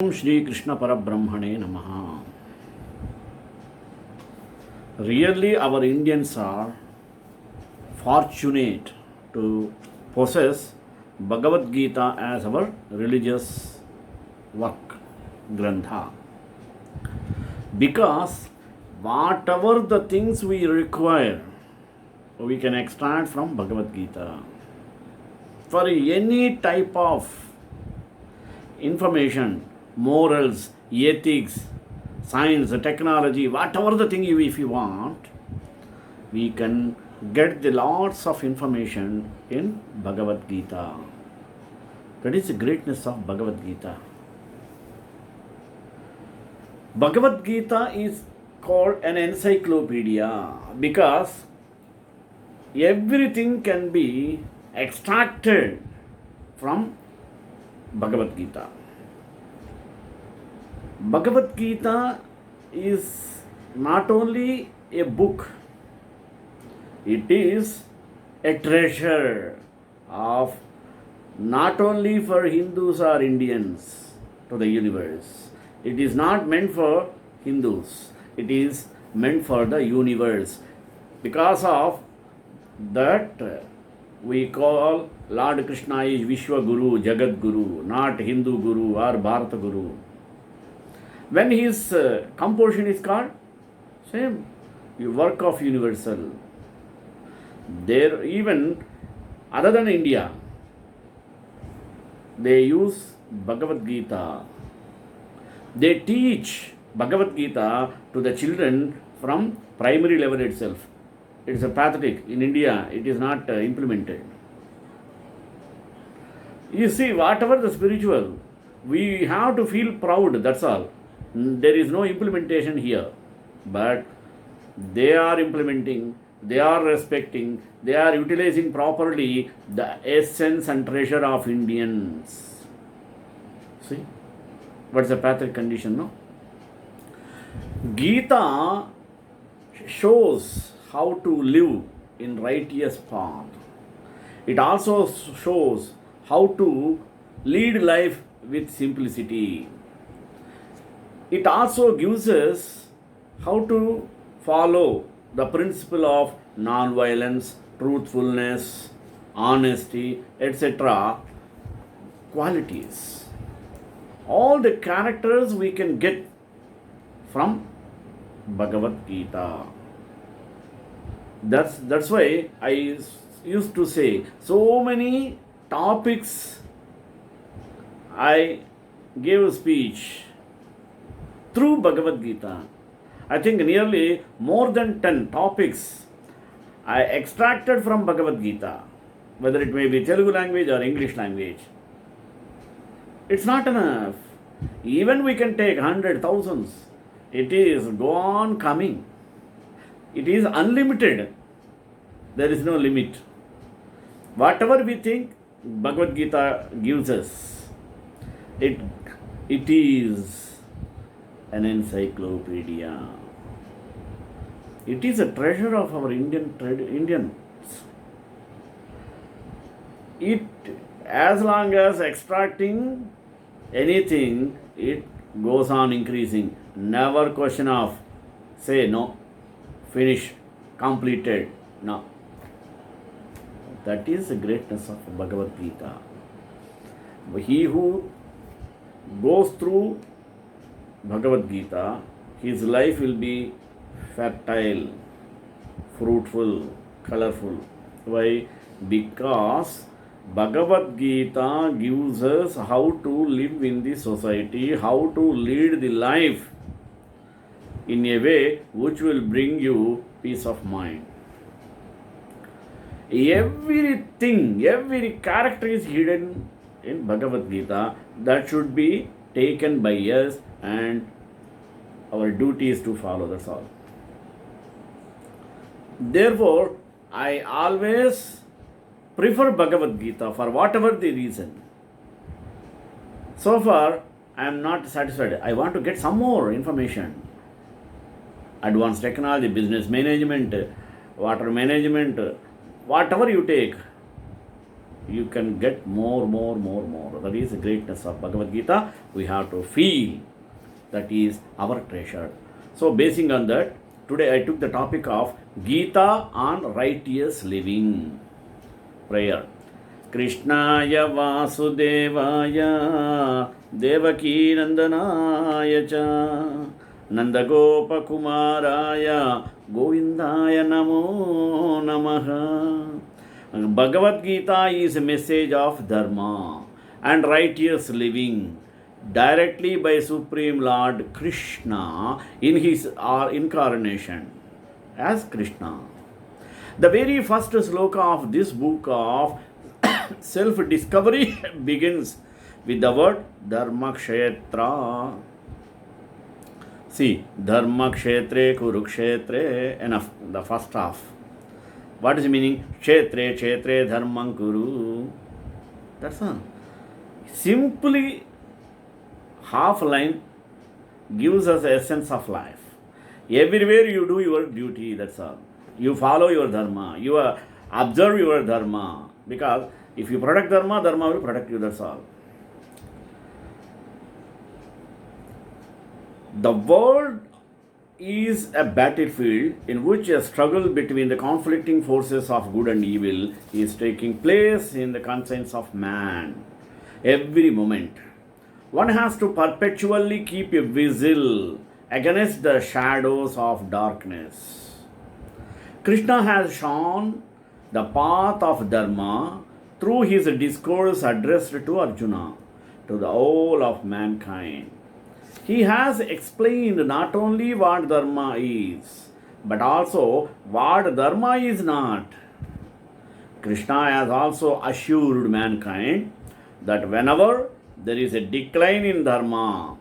Shri Krishna Parabrahmane Namaha. Really, our Indians are fortunate to possess Bhagavad Gita as our religious work, Grantha. Because whatever the things we require, we can extract from Bhagavad Gita. For any type of information, morals, ethics, science, technology, whatever the thing if you want, we can get the lots of information in Bhagavad Gita. That is the greatness of Bhagavad Gita. Bhagavad Gita is called an encyclopedia because everything can be extracted from Bhagavad Gita. Bhagavad Gita is not only a book, it is a treasure of not only for Hindus or Indians to the universe. It is not meant for Hindus, it is meant for the universe. Because of that, we call Lord Krishna is Vishwa Guru, Jagat Guru, not Hindu Guru or Bharata Guru. When his composition is called, same, work of universal. There, even other than India, they use Bhagavad Gita. They teach Bhagavad Gita to the children from primary level itself. It is a pathetic. In India, it is not implemented. You see, whatever the spiritual, we have to feel proud, that's all. There is no implementation here. But they are implementing, they are respecting, they are utilizing properly the essence and treasure of Indians. See? What's the pathetic condition, no? Gita shows how to live in righteous path. It also shows how to lead life with simplicity. It also gives us how to follow the principle of non-violence, truthfulness, honesty, etc. qualities. All the characters we can get from Bhagavad Gita. That's why I used to say so many topics I gave a speech through Bhagavad Gita. I think nearly more than 10 topics I extracted from Bhagavad Gita, whether it may be Telugu language or English language. It's not enough. Even we can take hundreds, thousands. It is go on coming. It is unlimited. There is no limit. Whatever we think, Bhagavad Gita gives us. It is an encyclopedia. It is a treasure of our Indians. It, as long as extracting anything, it goes on increasing. Never question of, say no, finish, completed. No. That is the greatness of Bhagavad Gita. He who goes through Bhagavad Gita, his life will be fertile, fruitful, colorful. Why? Because Bhagavad Gita gives us how to live in the society, how to lead the life in a way which will bring you peace of mind. Everything, every character is hidden in Bhagavad Gita that should be taken by us, and our duty is to follow, that's all. Therefore, I always prefer Bhagavad Gita for whatever the reason. So far, I am not satisfied. I want to get some more information. Advanced technology, business management, water management, whatever you take, you can get more. That is the greatness of Bhagavad Gita. We have to feel that is our treasure. So, basing on that, today I took the topic of Gita on righteous living. Prayer. Krishnaya Vasudevaya Devaki Nandanaya Cha Nandagopakumaraya Govindaya Namo Namaha. Bhagavad Gita is a message of Dharma and righteous living directly by Supreme Lord Krishna in his incarnation as Krishna. The very first sloka of this book of self-discovery begins with the word Dharma Kshetra. See, Dharma Kshetre Kurukshetre, enough, the first half. What is the meaning? Kshetre, Kshetre, Dharmam Kuru. That's all. Simply half line gives us the essence of life. Everywhere you do your duty, that's all. You follow your dharma. You observe your dharma. Because if you protect dharma, dharma will protect you, that's all. The world is a battlefield in which a struggle between the conflicting forces of good and evil is taking place in the conscience of man. Every moment. One has to perpetually keep a vigil against the shadows of darkness. Krishna has shown the path of Dharma through his discourse addressed to Arjuna, to the whole of mankind. He has explained not only what Dharma is, but also what Dharma is not. Krishna has also assured mankind that whenever there is a decline in Dharma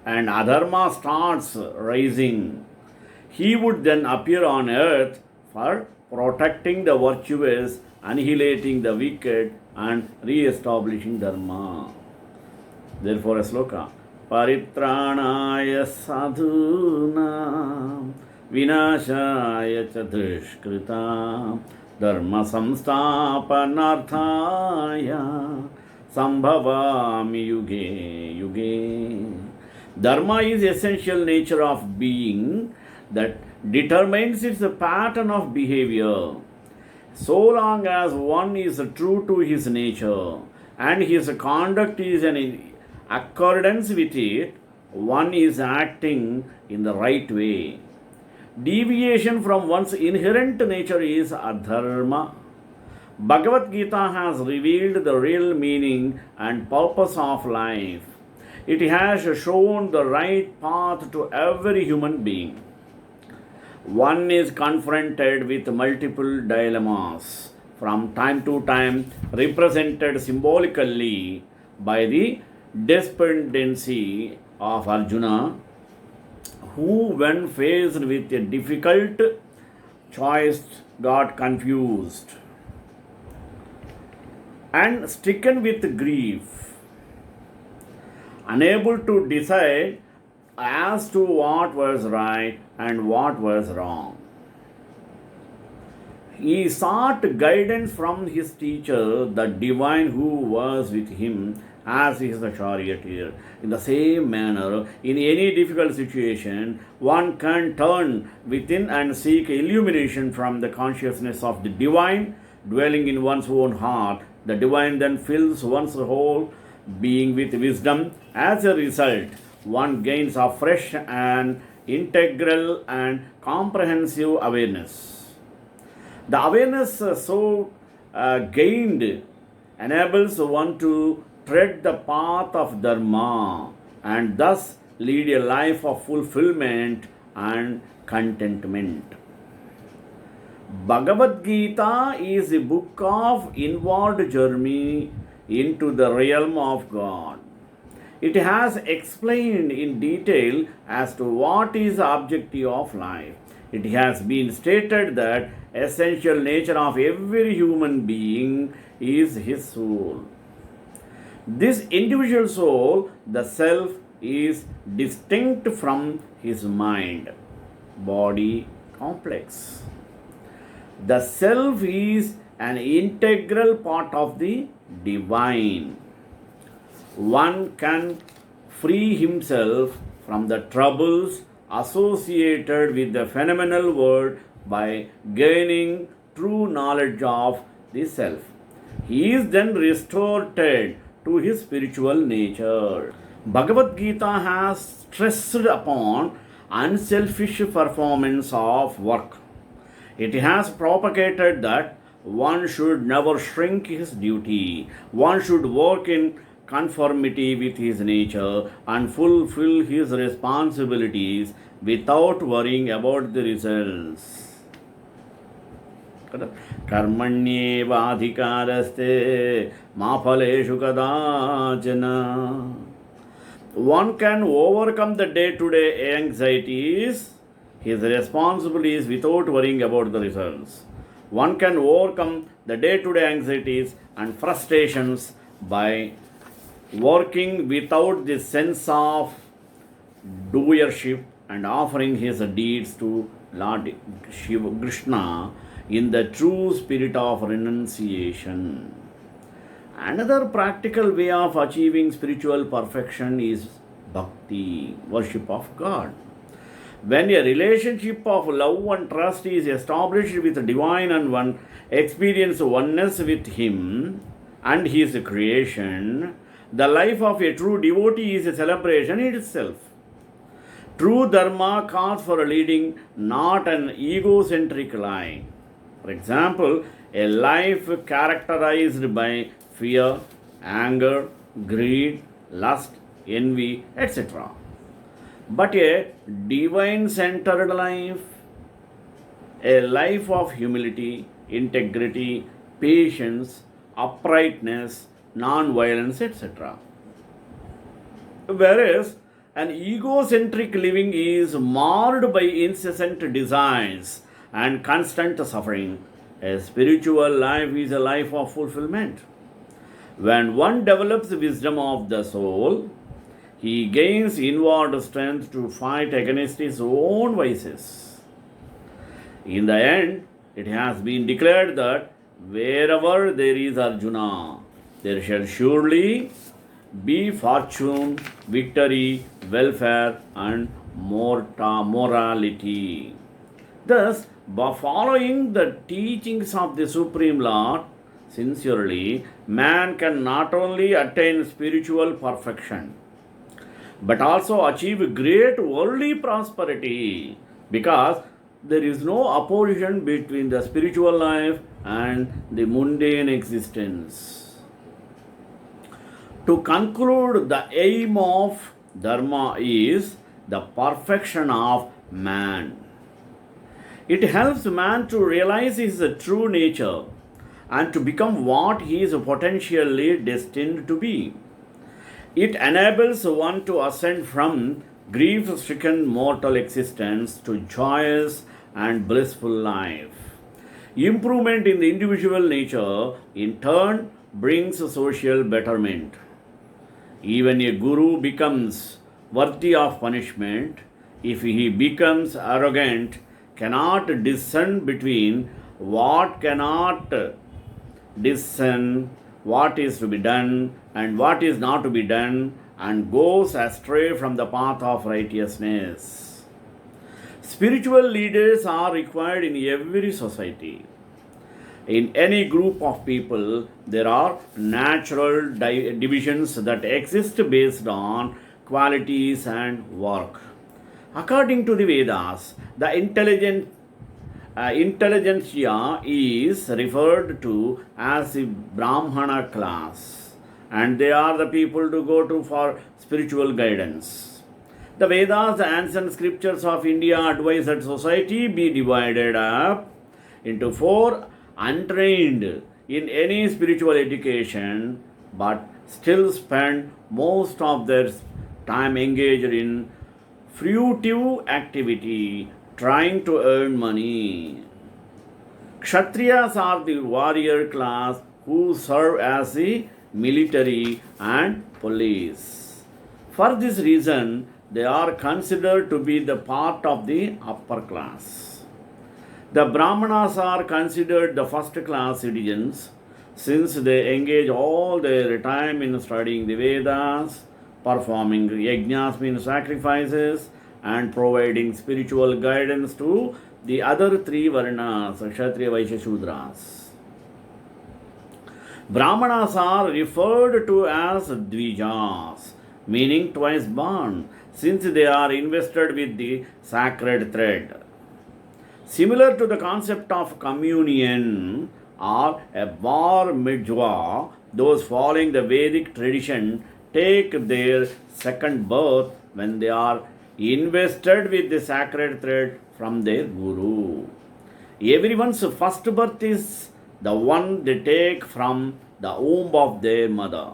and Adharma starts rising, he would then appear on earth for protecting the virtuous, annihilating the wicked, and re-establishing Dharma. Therefore, a sloka. Paritranaya sadhunam vinashaya cha dushkritam dharma samstapanarthaya sambhavami yuge yuge. Dharma is essential nature of being that determines its pattern of behavior. So long as one is true to his nature and his conduct is in accordance with it, one is acting in the right way. Deviation from one's inherent nature is adharma. Bhagavad Gita has revealed the real meaning and purpose of life. It has shown the right path to every human being. One is confronted with multiple dilemmas from time to time, represented symbolically by the despondency of Arjuna, who, when faced with a difficult choice, got confused and stricken with grief, unable to decide as to what was right and what was wrong. He sought guidance from his teacher, the divine who was with him as his charioteer. In the same manner, in any difficult situation, one can turn within and seek illumination from the consciousness of the divine dwelling in one's own heart. The divine then fills one's whole being with wisdom. As a result, one gains a fresh and integral and comprehensive awareness. The awareness gained enables one to tread the path of Dharma and thus lead a life of fulfillment and contentment. Bhagavad Gita is a book of inward journey into the realm of God. It has explained in detail as to what is the objective of life. It has been stated that essential nature of every human being is his soul. This individual soul, the self, is distinct from his mind, body complex. The self is an integral part of the divine. One can free himself from the troubles associated with the phenomenal world by gaining true knowledge of the self. He is then restored to his spiritual nature. Bhagavad Gita has stressed upon unselfish performance of work. It has propagated that one should never shrink his duty. One should work in conformity with his nature and fulfill his responsibilities without worrying about the results. कर्मण्येवाधिकारस्ते मा फलेषु कदाचन. One can overcome the day-to-day anxieties, his responsibilities without worrying about the results. One can overcome the day-to-day anxieties and frustrations by working without the sense of doership and offering his deeds to Lord Shiva Krishna in the true spirit of renunciation. Another practical way of achieving spiritual perfection is bhakti, worship of God. When a relationship of love and trust is established with the divine and one experience oneness with Him and His creation, the life of a true devotee is a celebration in itself. True Dharma calls for leading not an egocentric life. For example, a life characterized by fear, anger, greed, lust, envy, etc. But a divine centered life, a life of humility, integrity, patience, uprightness, non-violence, etc. Whereas an egocentric living is marred by incessant desires and constant suffering, a spiritual life is a life of fulfillment. When one develops the wisdom of the soul, he gains inward strength to fight against his own vices. In the end, it has been declared that wherever there is Arjuna, there shall surely be fortune, victory, welfare, and morality. Thus, by following the teachings of the Supreme Lord sincerely, man can not only attain spiritual perfection, but also achieve great worldly prosperity, because there is no opposition between the spiritual life and the mundane existence. To conclude, the aim of Dharma is the perfection of man. It helps man to realize his true nature and to become what he is potentially destined to be. It enables one to ascend from grief-stricken mortal existence to joyous and blissful life. Improvement in the individual nature, in turn, brings social betterment. Even a guru becomes worthy of punishment if he becomes arrogant, cannot discern between what is to be done and what is not to be done, and goes astray from the path of righteousness. Spiritual leaders are required in every society. In any group of people, there are natural divisions that exist based on qualities and work. According to the Vedas, the intelligentsia is referred to as the Brahmana class, and they are the people to go to for spiritual guidance. The Vedas, the ancient scriptures of India, advise that society be divided up into four untrained in any spiritual education, but still spend most of their time engaged in fruitive activity, trying to earn money. Kshatriyas are the warrior class who serve as the military and police. For this reason, they are considered to be the part of the upper class. The Brahmanas are considered the first class citizens since they engage all their time in studying the Vedas, performing yajnas means sacrifices, and providing spiritual guidance to the other three varnas, Kshatriya, Vaishya, Shudras. Brahmanas are referred to as Dvijas, meaning twice born, since they are invested with the sacred thread. Similar to the concept of communion or a bar mitzvah, those following the Vedic tradition take their second birth when they are invested with the sacred thread from their guru. Everyone's first birth is the one they take from the womb of their mother.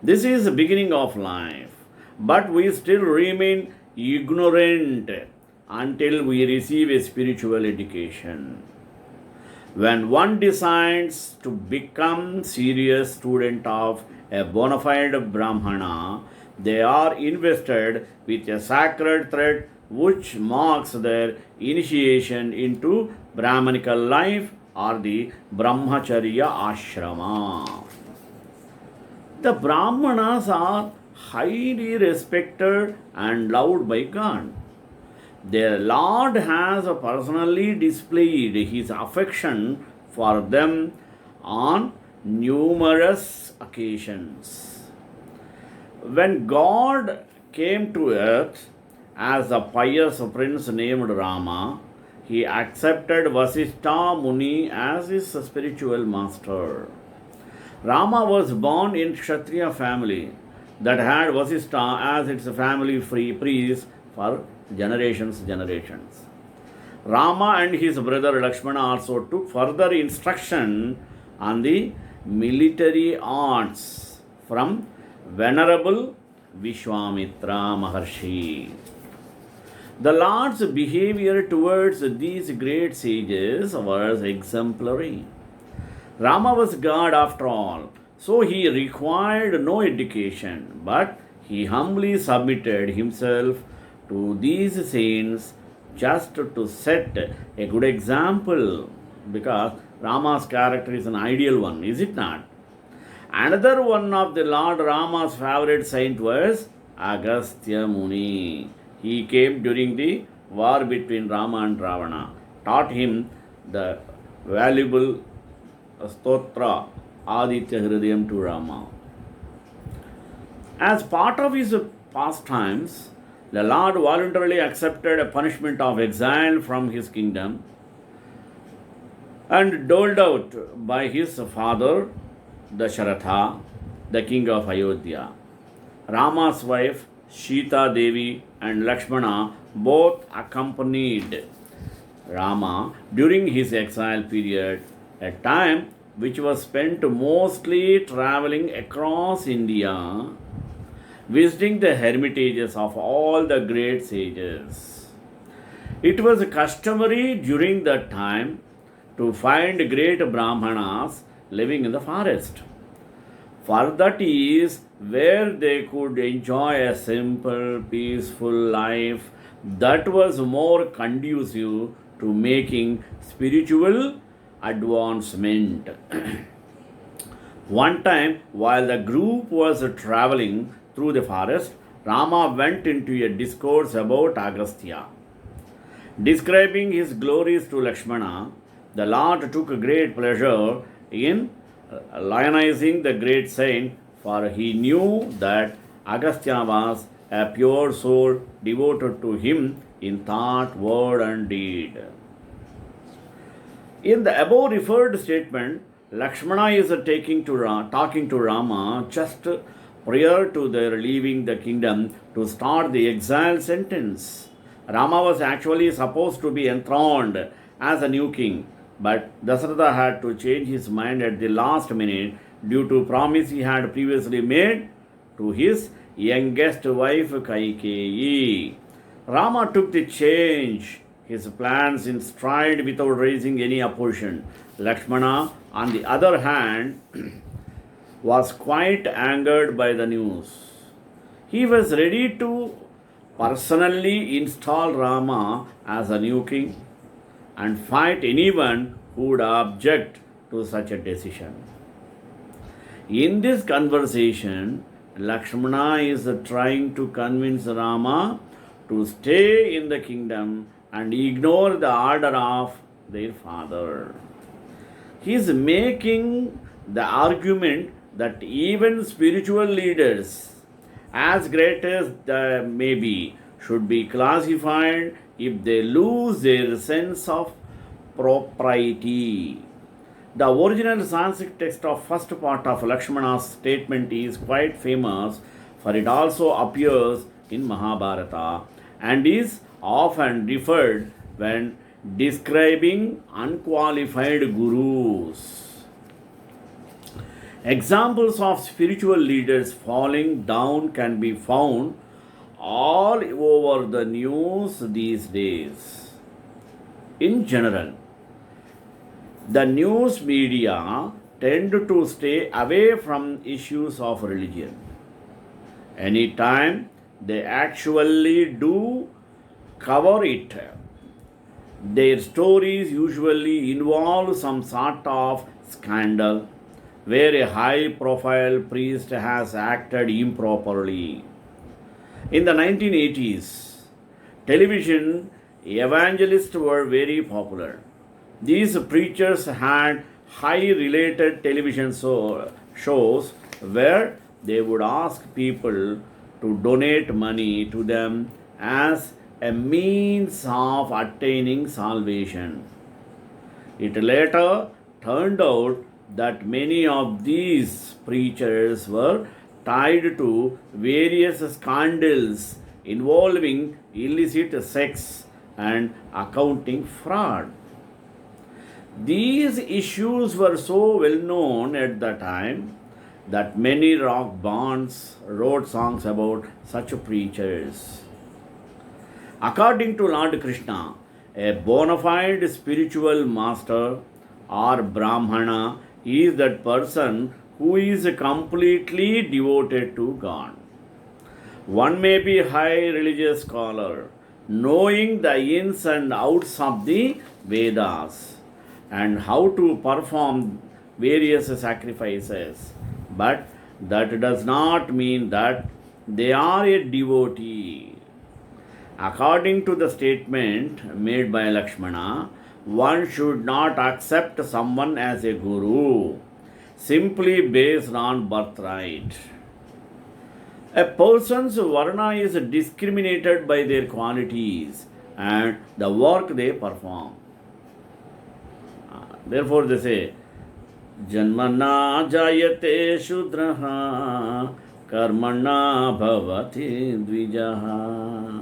This is the beginning of life, but we still remain ignorant until we receive a spiritual education. When one decides to become serious student of a bona fide Brahmana, they are invested with a sacred thread which marks their initiation into Brahmanical life or the Brahmacharya ashrama. The Brahmanas are highly respected and loved by God. Their Lord has personally displayed his affection for them on numerous occasions. When God came to earth as a pious prince named Rama, he accepted Vasishtha Muni as his spiritual master. Rama was born in Kshatriya family that had Vasishtha as its family free priest for generations. Rama and his brother Lakshmana also took further instruction on the military arts from Venerable Vishwamitra Maharshi. The Lord's behavior towards these great sages was exemplary. Rama was God after all, so he required no education, but he humbly submitted himself to these saints just to set a good example, because Rama's character is an ideal one, is it not? Another one of the Lord Rama's favorite saint was Agastya Muni. He came during the war between Rama and Ravana, taught him the valuable stotra Aditya Hridayam to Rama. As part of his pastimes, the Lord voluntarily accepted a punishment of exile from his kingdom and doled out by his father Dasharatha, the king of Ayodhya. Rama's wife Sita Devi and Lakshmana both accompanied Rama during his exile period, a time which was spent mostly traveling across India, visiting the hermitages of all the great sages. It was customary during that time to find great Brahmanas living in the forest, for that is where they could enjoy a simple, peaceful life that was more conducive to making spiritual advancement. One time, while the group was traveling through the forest, Rama went into a discourse about Agastya. Describing his glories to Lakshmana, the Lord took great pleasure in lionizing the great saint, for he knew that Agastya was a pure soul devoted to him in thought, word, and deed. In the above referred statement, Lakshmana is talking to Rama just prior to their leaving the kingdom to start the exile sentence. Rama was actually supposed to be enthroned as a new king, but Dasharatha had to change his mind at the last minute due to promise he had previously made to his youngest wife Kaikeyi. Rama took the change, his plans in stride without raising any opposition. Lakshmana, on the other hand, was quite angered by the news. He was ready to personally install Rama as a new king, and fight anyone who would object to such a decision. In this conversation, Lakshmana is trying to convince Rama to stay in the kingdom and ignore the order of their father. He is making the argument that even spiritual leaders, as great as they may be, should be classified if they lose their sense of propriety. The original Sanskrit text of first part of Lakshmana's statement is quite famous, for it also appears in Mahabharata and is often referred when describing unqualified gurus. Examples of spiritual leaders falling down can be found all over the news these days. In general, the news media tend to stay away from issues of religion. Anytime they actually do cover it, their stories usually involve some sort of scandal where a high profile priest has acted improperly. In the 1980s, television evangelists were very popular. These preachers had high related television shows where they would ask people to donate money to them as a means of attaining salvation. It later turned out that many of these preachers were tied to various scandals involving illicit sex and accounting fraud. These issues were so well known at the time that many rock bands wrote songs about such preachers. According to Lord Krishna, a bona fide spiritual master or Brahmana is that person who is completely devoted to God. One may be a high religious scholar, knowing the ins and outs of the Vedas and how to perform various sacrifices, but that does not mean that they are a devotee. According to the statement made by Lakshmana, one should not accept someone as a guru simply based on birthright. A person's varna is discriminated by their qualities and the work they perform. Therefore, they say, Janmana jayate shudraha karmana bhavati dvijaha.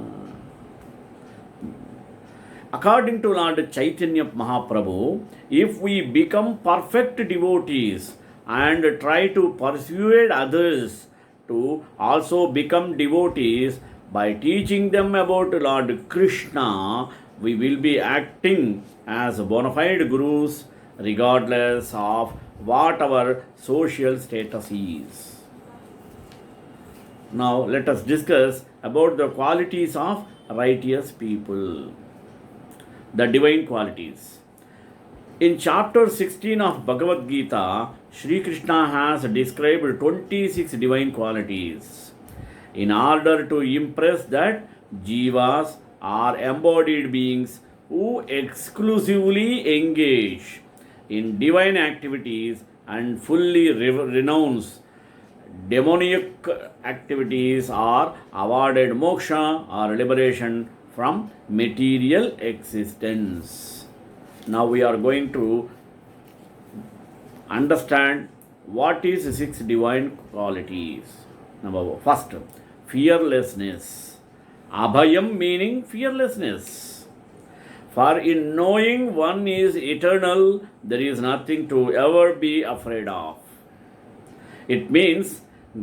According to Lord Chaitanya Mahaprabhu, if we become perfect devotees and try to persuade others to also become devotees by teaching them about Lord Krishna, we will be acting as bona fide gurus regardless of what our social status is. Now let us discuss about the qualities of righteous people. The divine qualities. In chapter 16 of Bhagavad Gita, Sri Krishna has described 26 divine qualities in order to impress that jivas are embodied beings who exclusively engage in divine activities and fully renounce demoniac activities are awarded moksha or liberation from material existence. Now we are going to understand what is 6 divine qualities. Number one, first, fearlessness. Abhayam meaning fearlessness. For in knowing one is eternal, there is nothing to ever be afraid of. It means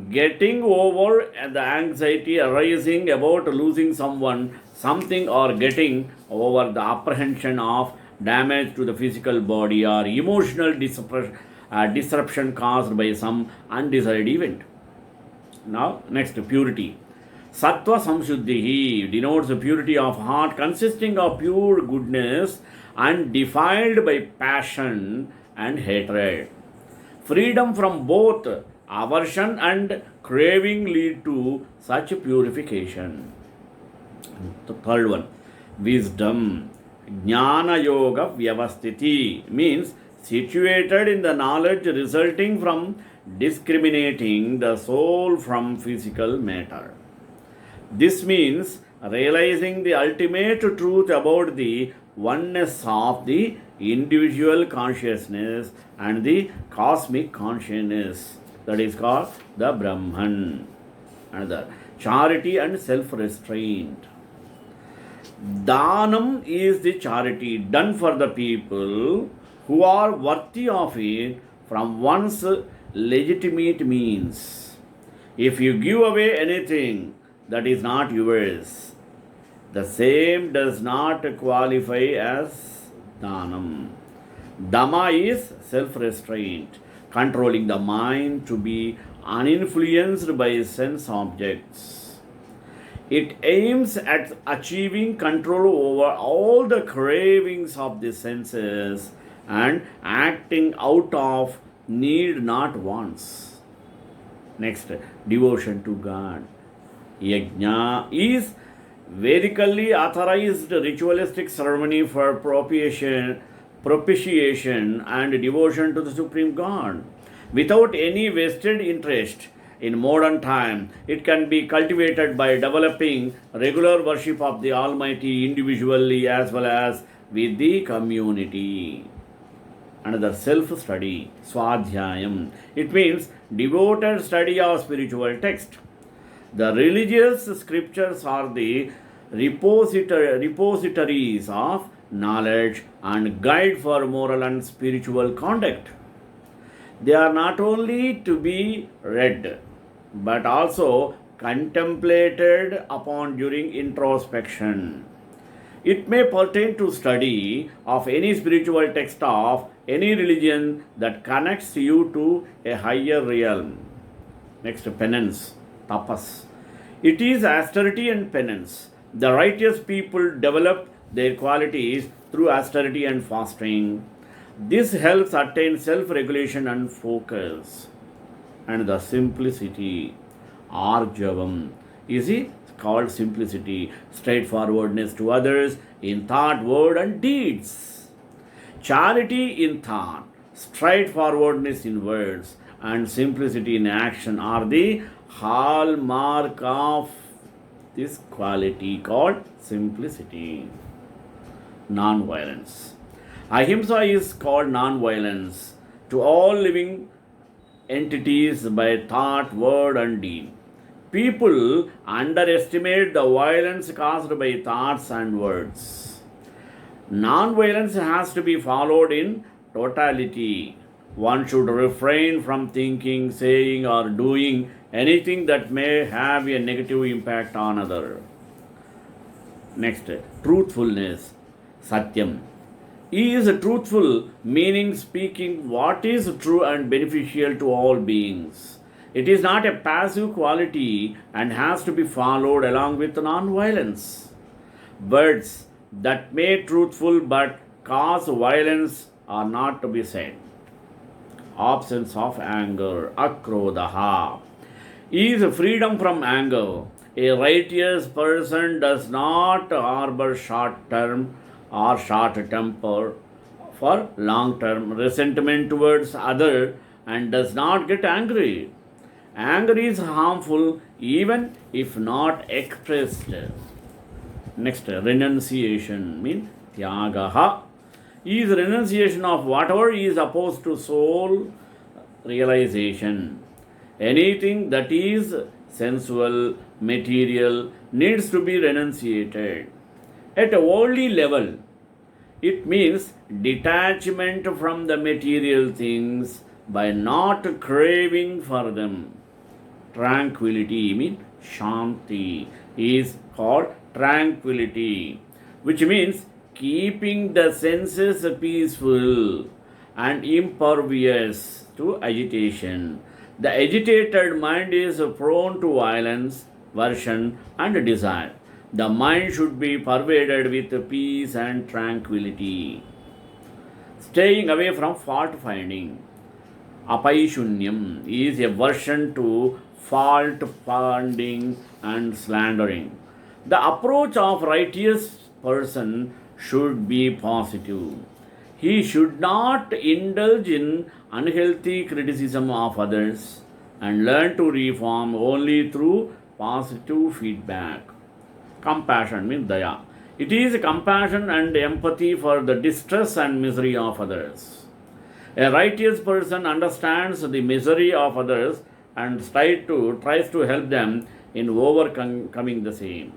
getting over the anxiety arising about losing someone, something, or getting over the apprehension of damage to the physical body or emotional disruption caused by some undesired event. Now, next, purity. Sattva samshuddhi denotes the purity of heart consisting of pure goodness and defiled by passion and hatred. Freedom from both aversion and craving lead to such purification. The third one, wisdom. Jnana Yoga Vyavastiti means situated in the knowledge resulting from discriminating the soul from physical matter. This means realizing the ultimate truth about the oneness of the individual consciousness and the cosmic consciousness, that is called the Brahman. Another, charity and self restraint. Danam is the charity done for the people who are worthy of it from one's legitimate means. If you give away anything that is not yours, the same does not qualify as Dhanam. Dhamma is self restraint, controlling the mind to be uninfluenced by sense objects. It aims at achieving control over all the cravings of the senses and acting out of need, not wants. Next, devotion to God. Yajna is Vedically authorized ritualistic ceremony for propitiation and devotion to the Supreme God. Without any vested interest in modern time, it can be cultivated by developing regular worship of the Almighty individually as well as with the community. Another self-study, Swadhyayam. It means devoted study of spiritual text. The religious scriptures are the repositories of knowledge and guide for moral and spiritual conduct. They are not only to be read but also contemplated upon during introspection. It may pertain to study of any spiritual text of any religion that connects you to a higher realm. Next, penance, tapas. It is austerity and penance. The righteous people develop their qualities through austerity and fasting. This helps attain self-regulation and focus. And the simplicity, arjavam, is it called simplicity, straightforwardness to others in thought, word, and deeds. Charity in thought, straightforwardness in words, and simplicity in action are the hallmark of this quality called simplicity. Non-violence. Ahimsa is called non-violence to all living entities by thought, word, and deed. People underestimate the violence caused by thoughts and words. Non-violence has to be followed in totality. One should refrain from thinking, saying, or doing anything that may have a negative impact on others. Next, truthfulness, satyam. He is truthful, meaning speaking what is true and beneficial to all beings. It is not a passive quality and has to be followed along with non-violence. Words that may truthful but cause violence are not to be said. Absence of anger, akrodaha, is freedom from anger. A righteous person does not harbor short-term or short temper for long-term resentment towards others and does not get angry. Anger is harmful even if not expressed. Next, renunciation means tyagaha is renunciation of whatever is opposed to soul realization. Anything that is sensual, material needs to be renunciated. At a worldly level, it means detachment from the material things by not craving for them. Tranquility means shanti is called tranquility, which means keeping the senses peaceful and impervious to agitation. The agitated mind is prone to violence, aversion, and desire. The mind should be pervaded with peace and tranquility. Staying away from fault finding. Apaishunyam is aversion to fault finding and slandering. The approach of righteous person should be positive. He should not indulge in unhealthy criticism of others and learn to reform only through positive feedback. Compassion means daya. It is compassion and empathy for the distress and misery of others. A righteous person understands the misery of others and tries to help them in overcoming the same.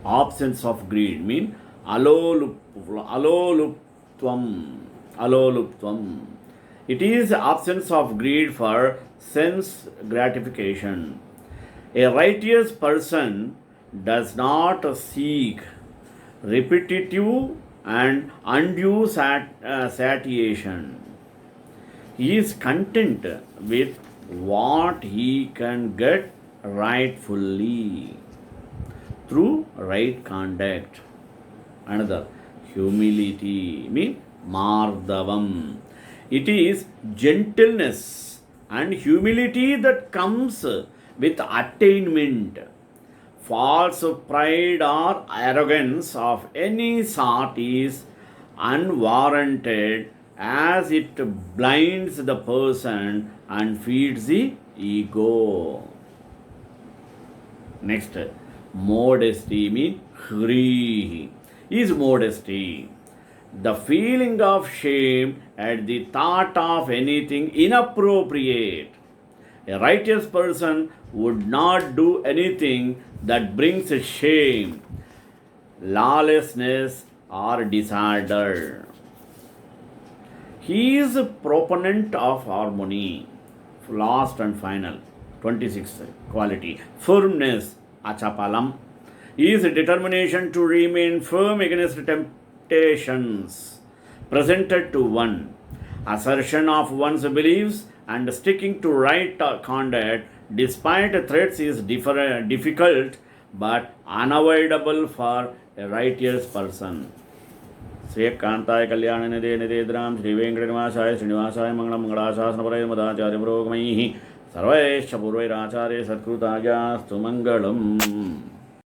Absence of greed means aloluptvam. Aloluptvam. It is absence of greed for sense gratification. A righteous person does not seek repetitive and undue satiation. He is content with what he can get rightfully through right conduct. Another, humility means mardavam. It is gentleness and humility that comes with attainment. False pride or arrogance of any sort is unwarranted as it blinds the person and feeds the ego. Next, modesty means hri is modesty. The feeling of shame at the thought of anything inappropriate. A righteous person would not do anything that brings shame, lawlessness, or disorder. He is a proponent of harmony. Last and final, 26th quality, firmness, achapalam, is determination to remain firm against temptations presented to one. Assertion of one's beliefs and sticking to right conduct despite threats is difficult but unavoidable for a righteous person. श्रीकांताय Kalyan Nidhe निधेद्राम Shri वेंकटनिवासाय श्रीनिवासाय Mangalam मंगलाशासनपरय मदाचार्य पुरोगमैः सर्वैश्च पूर्वैराचार्य सत्कृतायास्तु Mangalam.